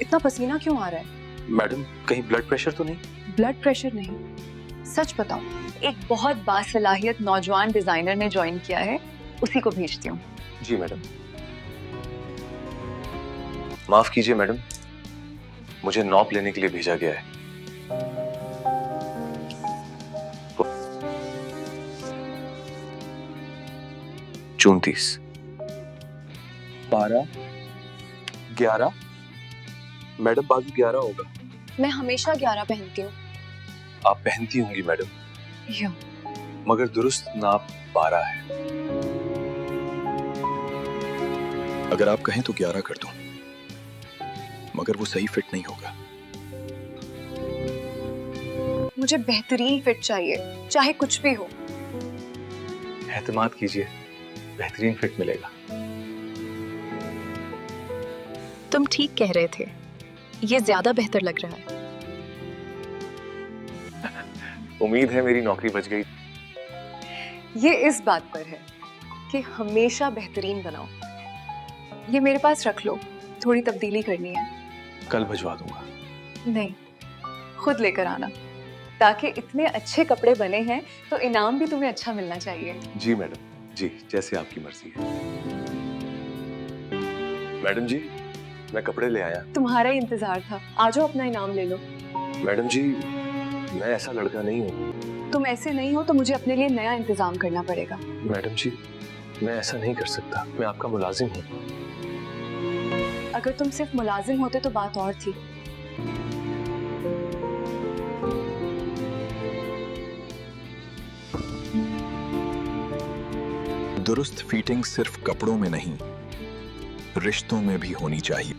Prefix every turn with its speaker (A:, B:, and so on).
A: इतना पसीना क्यों आ रहा है?
B: मैडम कहीं ब्लड प्रेशर तो नहीं?
A: ब्लड प्रेशर नहीं, सच बताओ। एक बहुत बासलाहियत नौजवान डिजाइनर ने ज्वाइन किया है, उसी को भेजती हूँ।
B: जी मैडम। माफ कीजिए मैडम, मुझे नॉप लेने के लिए भेजा गया है। 34, 12, 11। मैडम बाजू 11 होगा।
A: मैं हमेशा 11 पहनती हूँ।
B: आप पहनती होंगी मैडम,
A: या
B: मगर दुरुस्त नाप 12 है।
C: अगर आप कहें तो 11 कर दूं, मगर वो सही फिट नहीं होगा।
A: मुझे बेहतरीन फिट चाहिए, चाहे कुछ भी हो।
B: एतमाद कीजिए, बेहतरीन फिट मिलेगा।
A: तुम ठीक कह रहे थे, ये ज्यादा बेहतर लग रहा है।
B: उम्मीद है मेरी नौकरी बच गई।
A: ये इस बात पर है कि हमेशा बेहतरीन बनाओ। ये मेरे पास रख लो, थोड़ी तब्दीली करनी है।
B: कल भिजवा दूंगा।
A: नहीं, खुद लेकर आना, ताकि इतने अच्छे कपड़े बने हैं तो इनाम भी तुम्हें अच्छा मिलना चाहिए।
B: जी मैडम, जी जैसे आपकी मर्जी है। मैडम जी, मैं कपड़े ले आया।
A: तुम्हारा ही इंतजार था, आ जाओ अपना इनाम ले लो।
B: मैडम जी, मैं ऐसा लड़का नहीं हूँ।
A: तुम ऐसे नहीं हो तो मुझे अपने लिए नया इंतजाम करना पड़ेगा।
B: मैडम जी, मैं ऐसा नहीं कर सकता, मैं आपका मुलाजिम हूँ।
A: अगर तुम सिर्फ मुलाजिम होते तो बात और थी।
C: दुरुस्त फिटिंग सिर्फ कपड़ों में नहीं, रिश्तों में भी होनी चाहिए।